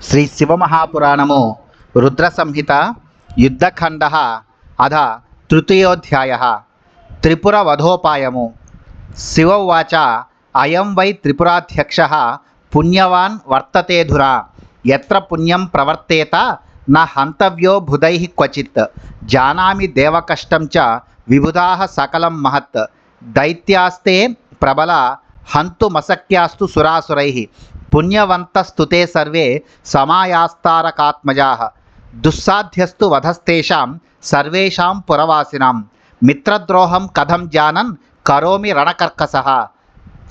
శ్రీ శివమహాపురాణము రుద్ర సంహిత యుద్ధఖండ అధ తృతీయోధ్యాయ త్రిపుర వధోపాయము. శివ ఉవాచ అయం వై త్రిపురాధ్యక్ష పుణ్యవాన్ వర్తతేధురా ఎత్ర పుణ్యం ప్రవర్తేత న హంతవ్యో బుధై క్వచిత్ జానామి దేవకష్టం చ విబుధాః సకలం మహత్ దైత్యాస్తే ప్రబల హంతుమశక్యాస్తు సురాసురైః పుణ్యవంతస్తుతే సర్వే సమాయాస్తారకాత్మజాః దుస్సాధ్యస్తు వధస్తేషాం సర్వేషాం పురవాసినాం మిత్రద్రోహం కథం జానన్ కరోమి రణకర్కసః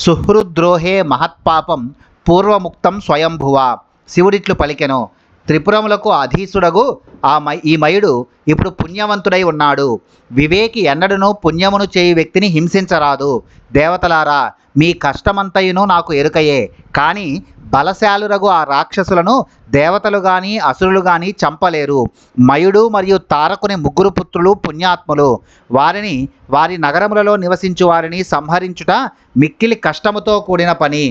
సుహృద్రోహే మహత్పాపం పూర్వముక్తం స్వయంభువా. శివుడిట్లు పలికెను, త్రిపురములకు అధీసుడగు ఈ మయుడు ఇప్పుడు పుణ్యవంతుడై ఉన్నాడు. వివేకి ఎన్నడూనూ పుణ్యమును చేయు వ్యక్తిని హింసించరాదు. దేవతలారా, మీ కష్టమంతయును నాకు ఎరుకయే. కానీ బలశాలురగు ఆ రాక్షసులను దేవతలు గాని అసురులు గాని చంపలేరు. మయుడు మరియు తారకుని ముగ్గురు పుత్రులు పుణ్యాత్ములు. వారి నగరములలో నివసించు వారిని సంహరించుట మిక్కిలి కష్టముతో కూడిన పని.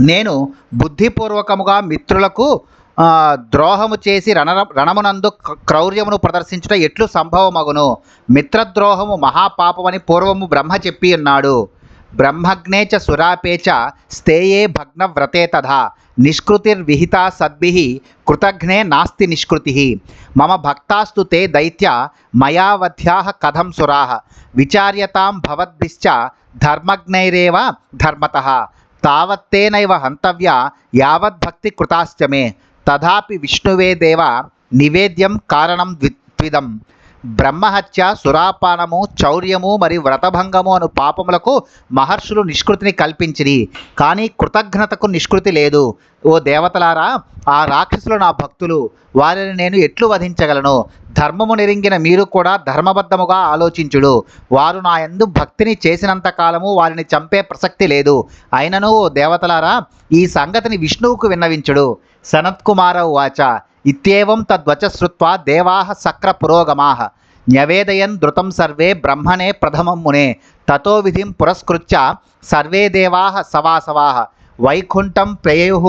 నేను బుద్ధిపూర్వకముగా మిత్రులకు ద్రోహము చేసి రణమునందు క్రౌర్యమును ప్రదర్శించుట ఎట్లు సంభవమగును? మిత్రద్రోహము మహాపాపమని పూర్వము బ్రహ్మ చెప్పి ఉన్నాడు. బ్రహ్మగ్నే చ సురాపే చ స్థేయే భగ్నవ్రతే తథా నిష్కృతిర్విహితా సద్భిః కృతఘ్నే నాస్తి నిష్కృతిః. మమ భక్తాస్తు తే దైత్య మయా వధ్యాః కథం సురాః విచార్యతాం భవద్భిశ్చ ధర్మజ్ఞైరేవ ధర్మతః తావత్తేనైవ హంతవ్యా యావద్భక్తి కృతాశ్చ మే తథాపి విష్ణువే దేవ నివేద్యం కారణం ద్విధం. బ్రహ్మహత్య, సురాపానము, చౌర్యము మరియు వ్రతభంగము అను పాపములకు మహర్షులు నిష్కృతిని కల్పించిరి. కానీ కృతజ్ఞతకు నిష్కృతి లేదు. ఓ దేవతలారా, ఆ రాక్షసులు నా భక్తులు. వారిని నేను ఎట్లు వధించగలను? ధర్మము నెరింగిన మీరు కూడా ధర్మబద్ధముగా ఆలోచించుడు. వారు నా యందు భక్తిని చేసినంత కాలము వారిని చంపే ప్రసక్తి లేదు. అయినను ఓ దేవతలారా, ఈ సంగతిని విష్ణువుకు విన్నవించుడు. సనత్కుమార ఉవాచ ఇత్యేవం తద్వచ శ్రుత్వా దేవాః సక్ర పురోగమాః న్యవేదయన్ ధృతం సర్వే బ్రహ్మణే ప్రథమం మునే తతో విధిం పురస్కృత్య సర్వే దేవాః సవాసవాః వైకుంఠం ప్రయయుః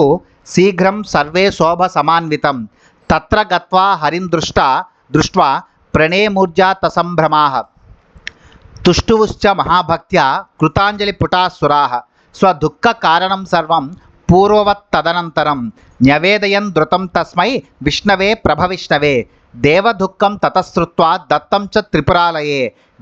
శీఘ్రం సర్వే శోభ సమాన్వితం తత్ర గత్వా హరిం దృష్ట్వా ప్రణేమూర్జా తసంభ్రమాః తుష్టువుశ్చ మహాభక్త్యా కృతాంజలి పుటాసురాః స్వదుఃఖ కారణం సర్వం పూర్వవత్ తదనంతరం న్యవేదయన్ ధృతం తస్మై విష్ణవే ప్రభవిష్ణవే దేవదుఃఖం తతశ్రుత్వా దత్తం చ త్రిపురాలయే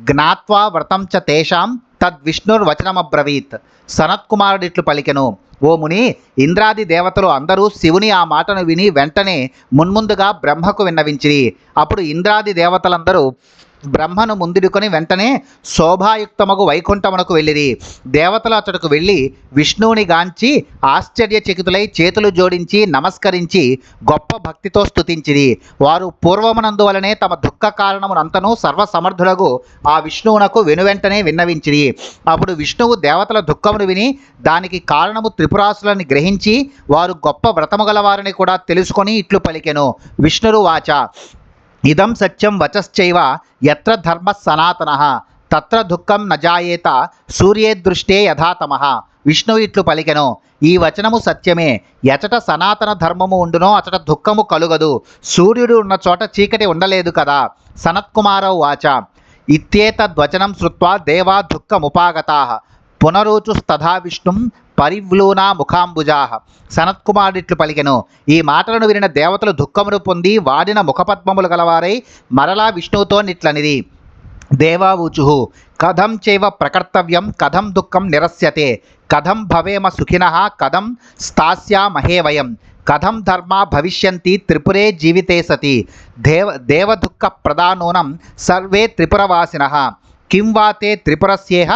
జ్ఞాత్వా వ్రతం చ తేషాం తద్విష్ణుర్వచనమబ్రవీత్. సనత్కుమారుడిట్లు పలికెను, ఓ ముని, ఇంద్రాది దేవతలు అందరూ శివుని ఆ మాటను విని వెంటనే మున్ముందుగా బ్రహ్మకు విన్నవించిరి. అప్పుడు ఇంద్రాది దేవతలందరూ బ్రహ్మను ముందుడుకొని వెంటనే శోభాయుక్తమగు వైకుంఠమునకు వెళ్ళిరి. దేవతలు అతడుకు వెళ్ళి విష్ణువుని గాంచి ఆశ్చర్యచకితులై చేతులు జోడించి నమస్కరించి గొప్ప భక్తితో స్తుతించిరి. వారు పూర్వమునందువలనే తమ దుఃఖ కారణమునంతను సర్వసమర్థులకు ఆ విష్ణువునకు వెనువెంటనే విన్నవించిరి. అప్పుడు విష్ణువు దేవతల దుఃఖమును విని దానికి కారణము త్రిపురాసులని గ్రహించి వారు గొప్ప వ్రతము గలవారని కూడా తెలుసుకొని ఇట్లు పలికెను. విష్ణురువాచ ఇదం సత్యం వచశ్చైవ యత్ర ధర్మః సనాతనః తత్ర దుఃఖం న జాయేత సూర్యే దృష్టే యథాతమః. విష్ణువు ఇట్లు పలికెను, ఈ వచనము సత్యమే. ఎచట సనాతన ధర్మము ఉండునో అచట దుఃఖము కలుగదు. సూర్యుడు ఉన్న చోట చీకటి ఉండలేదు కదా. సనత్కుమార ఉవాచ ఇత్యేతద్వచనం శ్రుత్వా దేవా దుఃఖముపాగతాః పునరుచుస్తథా విష్ణుం పరివ్లూనా ముఖాంబుజాః. సనత్కుమారుడిట్లు పలికెను, ఈ మాటలను వినిన దేవతలు దుఃఖమును పొంది వాడిన ముఖపద్మములు గలవారై మరలా విష్ణువుతో నిట్లనిది. దేవావూచుః కథం చైవ ప్రకర్తవ్యం కథం దుఃఖం నిరస్యతే కథం భవేమ సుఖినః కథం స్థాస్యామహే వయం కథం ధర్మా భవిష్యంతి త్రిపురే జీవితే సతి దేవదుఃఖ ప్రదానూనం సర్వే త్రిపురవాసినః కిం వా తే త్రిపురస్యేహ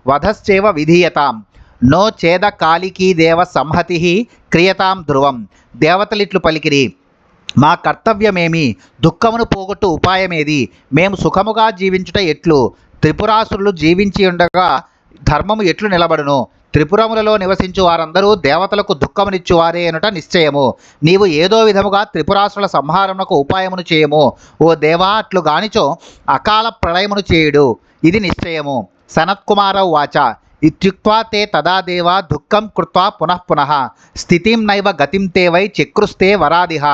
వధశ్చైవ విధీయతాం నో చేద కాళికీ దేవ సంహతి క్రియతాం ధ్రువం. దేవతలిట్లు పలికిరి, మా కర్తవ్యమేమి? దుఃఖమును పోగొట్టు ఉపాయమేది? మేము సుఖముగా జీవించుట ఎట్లు? త్రిపురాసురులు జీవించి ఉండగా ధర్మము ఎట్లు నిలబడును? త్రిపురములలో నివసించు వారందరూ దేవతలకు దుఃఖమునిచ్చువారే అనుట నిశ్చయము. నీవు ఏదో విధముగా త్రిపురాసుల సంహారమునకు ఉపాయమును చేయము. ఓ దేవా, అట్లు గానిచో అకాల ప్రళయమును చేయుడు, ఇది నిశ్చయము. సనత్కుమార ఉవాచ ఇత్యుక్త్వా తే తదా దేవా దుఃఖం కృత్వా పునః పునః స్థితిం నైవ గతిం తే వై చక్రుస్తే వరాదిహ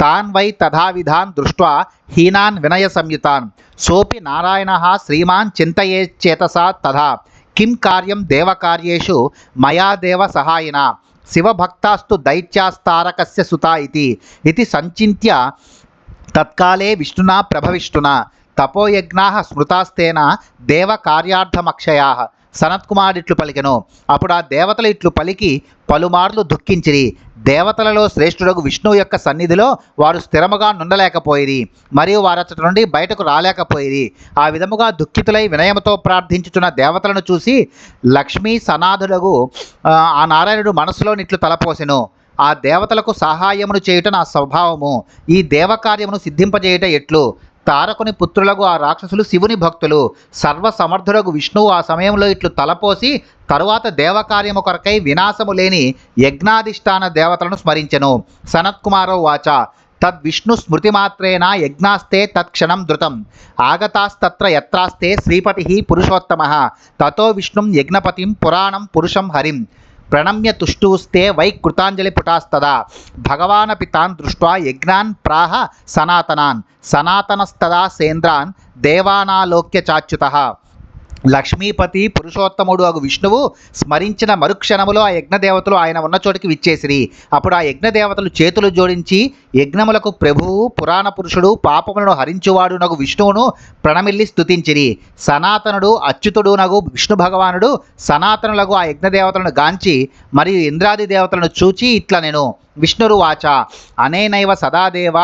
తాన్ వై తథావిధాన్ దృష్ట్వా హీనాన్ వినయ సంయుతాన్ సోపి నారాయణః శ్రీమాన్ చింతయేచ్చేతసా తథా కిం కార్యం దేవకార్యేషు మయా దేవ సహాయినా శివభక్తాస్తు దైత్యాస్తారకస్య సుతా ఇతి సంచింత్య తత్కాలే విష్ణునా ప్రభవిష్ణునా తపోయజ్ఞాః స్మృతాస్తేన దేవకార్యార్థమక్షయాః. సనత్కుమారుడు ఇట్లు పలికెను. అప్పుడు ఆ దేవతలు ఇట్లు పలికి పలుమార్లు దుఃఖించిరి. దేవతలలో శ్రేష్ఠుడగు విష్ణువు యొక్క సన్నిధిలో వారు స్థిరముగా నుండలేకపోయిరి, మరియు వారచ్చట నుండి బయటకు రాలేకపోయిరి. ఆ విధముగా దుఃఖితులై వినయముతో ప్రార్థించుచున్న దేవతలను చూసి లక్ష్మీ సనాథుడగు ఆ నారాయణుడు మనసులో నిట్లు తలపోసెను. ఆ దేవతలకు సహాయమును చేయుట నా స్వభావము. ఈ దేవకార్యమును సిద్ధింపజేయుట ఎట్లు? తారకుని పుత్రులకు ఆ రాక్షసులు శివుని భక్తులు. సర్వసమర్థుడగు విష్ణువు ఆ సమయంలో ఇట్లు తలపోసి తరువాత దేవకార్యము కొరకై వినాశము లేని యజ్ఞాధిష్టాన దేవతలను స్మరించెను. సనత్కుమారో వాచ తద్విష్ణు స్మృతిమాత్రేణ యజ్ఞాస్తే తత్క్షణం ధృతం ఆగతాస్తత్ర యత్రాస్తే శ్రీపతి పురుషోత్తమ తతో విష్ణుం యజ్ఞపతిం పురాణం పురుషం హరిం ప్రణమ్య తుష్టూస్తే వై కృతాంజలి పుటాస్తదా భగవానపి తాన్ దృష్ట్వా యజ్ఞాన్ ప్రాహ సనాతనాన్ సనాతనస్తదా సేంద్రాన్ దేవానాలోక్య చాచ్యుతః. లక్ష్మీపతి పురుషోత్తముడు అగు విష్ణువు స్మరించిన మరుక్షణములో ఆ యజ్ఞదేవతలు ఆయన ఉన్న చోటికి విచ్చేసిరి. అప్పుడు ఆ యజ్ఞదేవతలు చేతులు జోడించి యజ్ఞములకు ప్రభువు పురాణ పురుషుడు పాపములను హరించువాడు నగు విష్ణువును ప్రణమిల్లి స్తుతించిరి. సనాతనుడు అచ్యుతుడు నగు విష్ణు భగవానుడు సనాతనులకు ఆ యజ్ఞదేవతలను గాంచి మరియు ఇంద్రాది దేవతలను చూచి ఇట్ల నేను విష్ణురు వాచ అనేనైవ సదాదేవ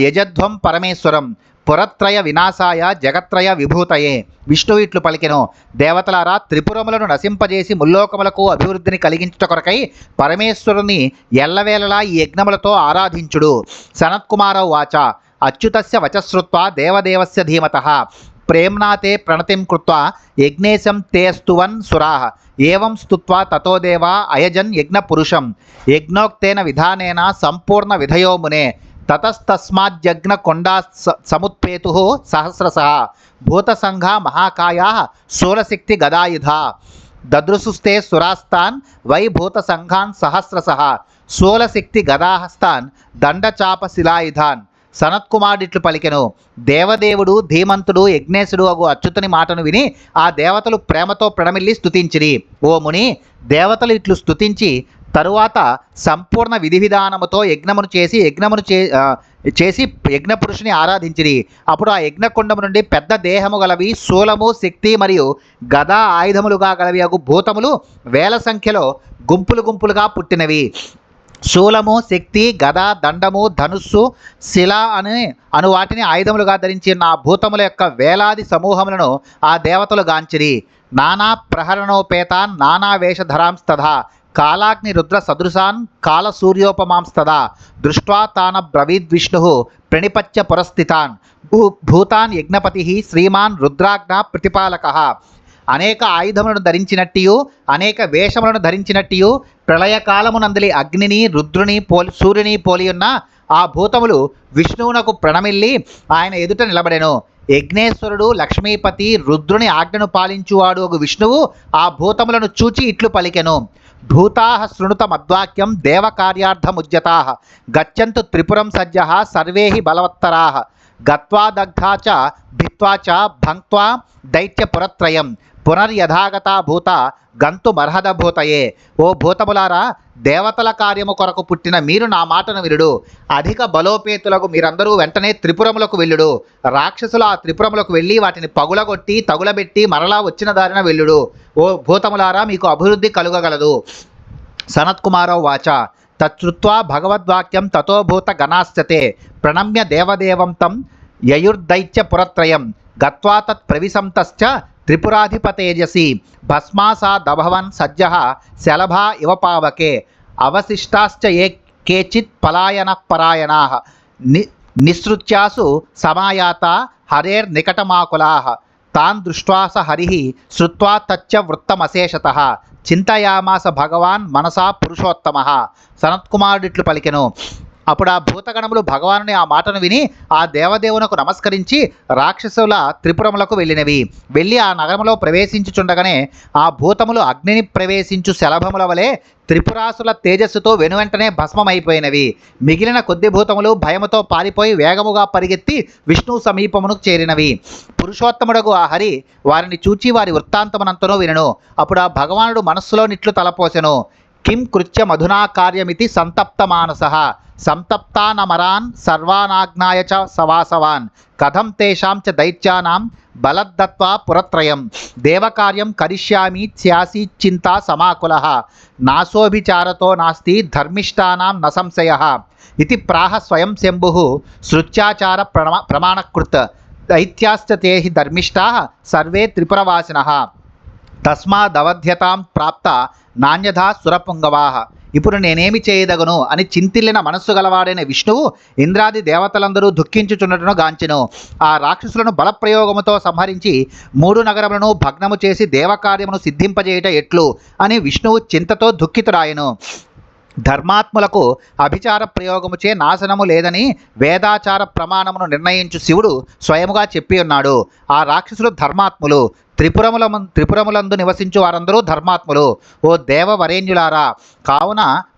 యజధ్వం పరమేశ్వరం పురత్రయ వినాశాయ జగత్రయ విభూతయే. విష్ణువు ఇట్లు పలికెను. దేవతలారా, త్రిపురములను నశింపజేసి ముల్లోకములకు అభివృద్ధిని కలిగించుట కొరకై పరమేశ్వరుని ఎల్లవేళలా ఈ యజ్ఞములతో ఆరాధించుడు. సనత్కుమారౌ వాచ అచ్యుతస్య వచశ్రుత్వా దేవదేవస్య ధీమతః ప్రేమ్నాతే ప్రణతిం కృత్వా యజ్ఞేశం తే స్తువన్ సురాః ఏవం స్తుత్వా తతో దేవా అయజన్ యజ్ఞ పురుషం యజ్ఞోక్తేన విధానేన సంపూర్ణ విధయో మునే తతస్తస్మాజ్జగ్న కొండా సముత్పేతుః సహస్రశః భూతసంఘా మహాకాయాః శూలశక్తి గదాయుధా దదృశుస్తే సురాస్తాన్ వై భూతసంఘాన్ సహస్రశః శూలశక్తి గదాహస్తాన్ దండచాపశిలాయుధాన్. సనత్కుమారుడిట్లు పలికెను. దేవదేవుడు ధీమంతుడు యజ్ఞేశుడు అగు అచ్యుతుని మాటను విని ఆ దేవతలు ప్రేమతో ప్రణమిల్లి స్తుతించిరి. ఓ ముని, దేవతలు ఇట్లు స్తుతించి తరువాత సంపూర్ణ విధి విధానముతో యజ్ఞమును చేసి యజ్ఞపురుషుని ఆరాధించిరి. అప్పుడు ఆ యజ్ఞకుండము నుండి పెద్ద దేహము గలవి శూలము శక్తి మరియు గదా ఆయుధములుగా గలవి అగు భూతములు వేల సంఖ్యలో గుంపులు గుంపులుగా పుట్టినవి. శూలము శక్తి గద దండము ధనుస్సు శిల అను వాటిని ఆయుధములుగా ధరించిన ఆ భూతముల యొక్క వేలాది సమూహములను ఆ దేవతలు గాంచిరి. నానా ప్రహరణోపేతాన్ నానా వేషధరాంస్తథా కాలాగ్ని రుద్ర సదృశాన్ కాల సూర్యోపమాంస్తదా దృష్ట్వా తాన బ్రవీద్విష్ణు ప్రణిపత్య పురస్థితాన్ భూతాన్ యజ్ఞపతి శ్రీమాన్ రుద్రాజ్ఞ ప్రతిపాలకః. అనేక ఆయుధములను ధరించినట్టియు అనేక వేషములను ధరించినట్టియు ప్రళయకాలమునందలి అగ్నిని రుద్రుని సూర్యుని పోలియున్న ఆ భూతములు విష్ణువునకు ప్రణమిల్లి ఆయన ఎదుట నిలబడెను. యజ్ఞేశ్వరుడు లక్ష్మీపతి రుద్రుని ఆజ్ఞను పాలించువాడు ఒక విష్ణువు ఆ భూతములను చూచి ఇట్లు పలికెను. భూతాః శృణుత మద్వాక్యం దేవకార్యార్థముజ్యతాః గచ్చంతు త్రిపురం సజ్జః సర్వే హి బలవత్తరాః గత్వా దగ్ధా చ భిత్వా చ భంక్త్వా దైత్యపురత్రయం పునర్యథాగతా భూత గంతుమర్హద భూతయే. ఓ భూతములారా, దేవతల కార్యము కొరకు పుట్టిన మీరు నా మాటను వినుడు. అధిక బలోపేతులకు మీరందరూ వెంటనే త్రిపురములకు వెళ్ళుడు. రాక్షసులు ఆ త్రిపురములకు వెళ్ళి వాటిని పగులగొట్టి తగులబెట్టి మరలా వచ్చిన దారిన వెళ్ళుడు. ఓ భూతములారా, మీకు అభివృద్ధి కలుగగలదు. సనత్కుమారౌ వాచ తచ్చుత్వా భగవద్వాక్యం తతో భూత గణాశ్చతే ప్రణమ్య దేవదేవం తం యయుర్దైత్య పురత్రయం గత్వా తత్ ప్రవిశంతశ్చ త్రిపురాధిపతేజసి భస్మాసాదభవన్ సజ్జః శలభా ఇవ పావకే అవశిష్టాశ్చ ఏ కేచిత్ పలాయన పరాయణాః నిసృత్యాసు సమాయాత హరేర్నికటమాకులాః తాన్ దృష్ట్వా స హరిః శ్రుత్వా తచ్చ వృత్తమశేషతః చింతయామాస భగవాన్ మనసా పురుషోత్తమః. సనత్కుమారుడిట్లు పలికెను. అప్పుడు ఆ భూతగణములు భగవానుని ఆ మాటను విని ఆ దేవదేవునకు నమస్కరించి రాక్షసుల త్రిపురములకు వెళ్ళినవి. వెళ్ళి ఆ నగరములో ప్రవేశించుచుండగానే ఆ భూతములు అగ్నిని ప్రవేశించు శలభముల వలె త్రిపురాసుల తేజస్సుతో వెనువెంటనే భస్మమైపోయినవి. మిగిలిన కొద్ది భూతములు భయముతో పారిపోయి వేగముగా పరిగెత్తి విష్ణువు సమీపమునకు చేరినవి. పురుషోత్తముడగు ఆ హరి వారిని చూచి వారి వృత్తాంతమునంతనూ వినెను. అప్పుడు ఆ భగవానుడు మనస్సులో నిట్లు తలపోసెను. కిం కృత్య మధునా కార్యమితి సంతప్త మానసః సంతప్తానమరాన్ సర్వానాజ్ఞాయ చ సవాసవాన్ కథం తేషాం చ దైత్యానాం బలద్దత్వా పురత్రయం దేవకార్యం కరిష్యామి త్యాసి చింతా సమాకులః నాశోభిచారతో నాస్తి ధర్మిష్టానాం న సంశయః ఇతి ప్రాహ స్వయం శంభుః శృత్యాచార ప్రమాణకృత్ దైత్యాశ్చ తే హి ధర్మిష్టాః సర్వే త్రిపురవాసినః తస్మాదవధ్యతాం ప్రాప్త నాణ్యథా సురపుంగవాహ. ఇప్పుడు నేనేమి చేయదగను అని చింతిల్లిన మనస్సు గలవాడైన విష్ణువు ఇంద్రాది దేవతలందరూ దుఃఖించుచున్నట్టును గాంచెను. ఆ రాక్షసులను బలప్రయోగముతో సంహరించి 3 నగరములను భగ్నము చేసి దేవకార్యమును సిద్ధింపజేయుట ఎట్లు అని విష్ణువు చింతతో దుఃఖితుడాయెను. ధర్మాత్ములకు అభిచార ప్రయోగముచే నాశనము లేదని వేదాచార ప్రమాణమును నిర్ణయించు శివుడు స్వయముగా చెప్పి ఉన్నాడు. ఆ రాక్షసులు ధర్మాత్ములు. త్రిపురములందు నివసించు వారందరూ ధర్మాత్ములు. ఓ దేవవరేణ్యులారా,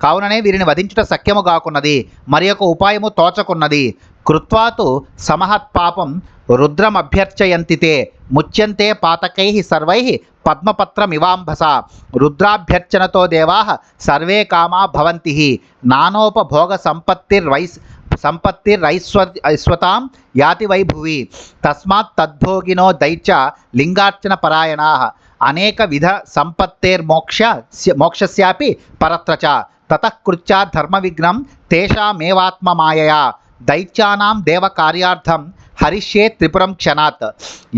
కావుననే వీరిని వధించుట శక్యము కాకున్నది. మరి ఒక ఉపాయము తోచకున్నది. కృత్వాతు సమహత్పాపం రుద్రమభ్యర్చయంతితే ముచ్యంతే పాతకై సర్వై పద్మపత్రమివాంభస రుద్రాభ్యర్చనతో దేవా సర్వే కామా భవంతి నానోపభోగ సంపత్తిరైశ్వతాం యాతి వైభువి తస్మాత్ తద్భోగినో దైత్య లింగార్చన పరాయణా అనేక విధ మోక్షస్యాపి పరత్రచ తతః కృత్యా ధర్మ విఘ్నం తేషామేవాత్మ మాయయా దైత్యానాం దేవ కార్యార్థం హరిష్యే త్రిపురం క్షణాత్.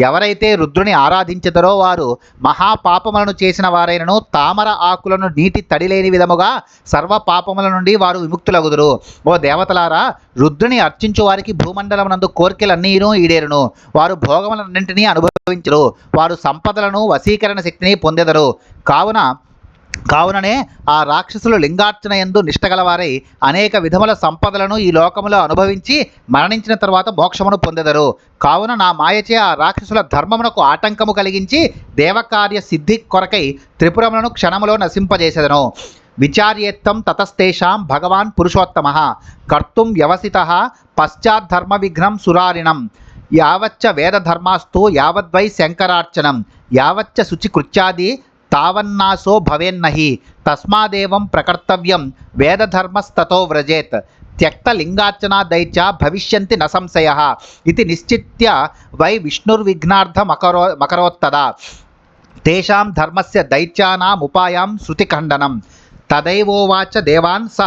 ఎవరైతే రుద్రుని ఆరాధించెదరో వారు మహాపాపములను చేసిన వారైనను తామర ఆకులను నీటి తడిలేని విధముగా సర్వ పాపముల నుండి వారు విముక్తులగుదురు. ఓ దేవతలారా, రుద్రుని అర్చించు వారికి భూమండలమునందు కోర్కెలన్నీను ఈడేరును. వారు భోగములన్నింటినీ అనుభవించరు. వారు సంపదలను వశీకరణ శక్తిని పొందెదరు. కావుననే ఆ రాక్షసులు లింగార్చన యందు నిష్టగలవారై అనేక విధముల సంపదలను ఈ లోకములో అనుభవించి మరణించిన తర్వాత మోక్షమును పొందెదరు. కావున నా మాయచే ఆ రాక్షసుల ధర్మమునకు ఆటంకము కలిగించి దేవకార్య సిద్ధి కొరకై త్రిపురములను క్షణములో నశింపజేసెదను. విచార్యేత్తం తతస్తేషాం భగవాన్ పురుషోత్తమః కర్తుం వ్యవసితః పశ్చాద్ధర్మ విఘ్నం సురారిణం యావచ్చ వేదధర్మాస్తు యావద్వై శంకరార్చనం యావచ్చ శుచికృత్యాది తావన్నాసో భవేన్నహి తస్మాదేవం ప్రకర్తవ్యం వేదధర్మస్తతో వ్రజేత్ త్యక్తలింగార్చనా దైత్య భవిష్యంతి న సంశయః ఇది నిశ్చిత్య వై విష్ణుర్విఘ్నార్థమకరోత్తదా తేషాం ధర్మస్య దైత్యానాముపాయాం శృతిఖండనం తదైవోవాచ దేవాన్ స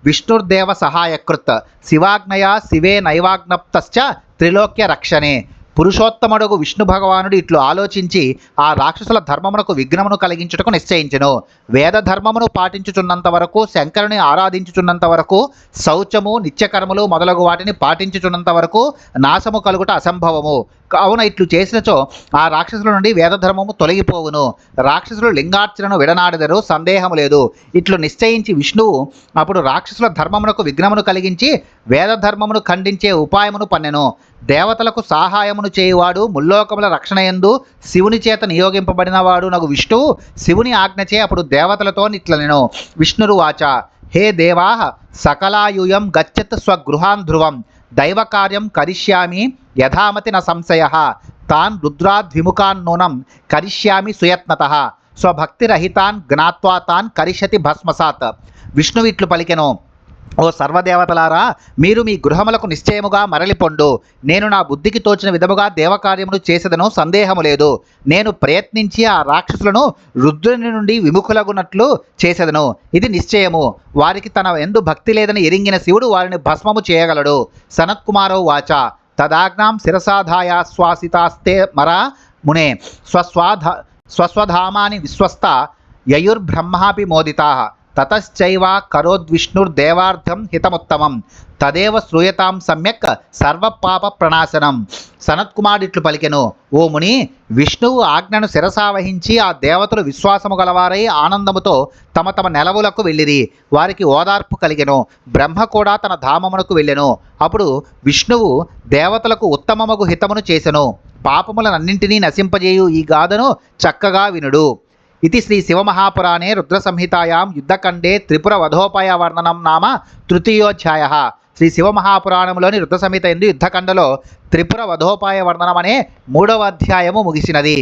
విష్ణుర్దేవ సహాయకృత్ శివాజ్ఞయా శివే నైవాజ్ఞప్తశ్చ త్రిలోక్య రక్షణే. పురుషోత్తముడగు విష్ణు భగవానుడు ఇట్లు ఆలోచించి ఆ రాక్షసుల ధర్మమునకు విఘ్నమును కలిగించుటకు నిశ్చయించెను. వేద ధర్మమును పాటించుచున్నంత వరకు, శంకరుని ఆరాధించుచున్నంత వరకు, శౌచము నిత్యకర్మలు మొదలగు వాటిని పాటించుచున్నంత వరకు నాశము కలుగుట అసంభవము. కావున ఇట్లు చేసినచో ఆ రాక్షసుల నుండి వేదధర్మము తొలగిపోవును. రాక్షసులు లింగార్చనను విడనాడెదరు, సందేహము లేదు. ఇట్లు నిశ్చయించి విష్ణువు అప్పుడు రాక్షసుల ధర్మమునకు విఘ్నమును కలిగించి వేదధర్మమును ఖండించే ఉపాయమును పన్నెను. దేవతలకు సహాయమును చేయువాడు, ముల్లోకముల రక్షణయందు శివుని చేత నియోగింపబడినవాడు నగు విష్ణువు శివుని ఆజ్ఞచే అప్పుడు దేవతలతో నిట్లనెను. విష్ణురువాచ, హే దేవాః సకలాయుయం గచ్చత్ స్వగృహాన్ ధ్రువం దైవకార్యం కరిష్యామి యథామతి న సంశయః తాన్ రుద్రాద్విముఖాన్ నూనం కరిష్యామి సుయత్నతః స్వభక్తిరహితాన్ జ్ఞాత్వా తాన్ కరిష్యతి భస్మసాత్. విష్ణువు ఇట్లు పలికెను, ఓ సర్వదేవతలారా, మీరు మీ గృహములకు నిశ్చయముగా మరలిపొండు. నేను నా బుద్ధికి తోచిన విధముగా దేవకార్యమును చేసేదను, సందేహము లేదు. నేను ప్రయత్నించి ఆ రాక్షసులను రుద్రుని నుండి విముఖులగునట్లు చేసేదను, ఇది నిశ్చయము. వారికి తన యందు భక్తి లేదని ఎరింగిన శివుడు వారిని భస్మము చేయగలడు. సనత్కుమారో వాచ, తదాజ్ఞాం శిరసాధాయాశ్వాసితాస్తే మరా మునే స్వస్వధామాని విశ్వస్త యయుర్బ్రహ్మాపి మోదితాః తతశ్చైవ కరోద్విష్ణుర్దేవార్థం హితముత్తమం తదేవ శ్రూయతాం సమ్యక్ సర్వపాప ప్రణాశనం. సనత్కుమారుడిట్లు పలికెను, ఓ ముని, విష్ణువు ఆజ్ఞను శిరసావహించి ఆ దేవతలు విశ్వాసము గలవారై ఆనందముతో తమ తమ నెలవులకు వెళ్ళిరి. వారికి ఓదార్పు కలిగెను. బ్రహ్మ కూడా తన ధామమునకు వెళ్ళెను. అప్పుడు విష్ణువు దేవతలకు ఉత్తమమగు హితమును చేసెను. పాపములనన్నింటినీ నశింపజేయు ఈ గాథను చక్కగా వినుడు. ఇది శ్రీ శివమహాపురాణే రుద్రసంహితాయాం యుద్ధఖండే త్రిపుర వధోపాయ వర్ణనం నామ తృతీయోధ్యాయ. శ్రీ శివమహాపురాణంలోని రుద్ర సంహిత ఎందు యుద్ధఖండలో త్రిపుర వధోపాయ వర్ణనం అనే 3వ అధ్యాయము ముగిసినది.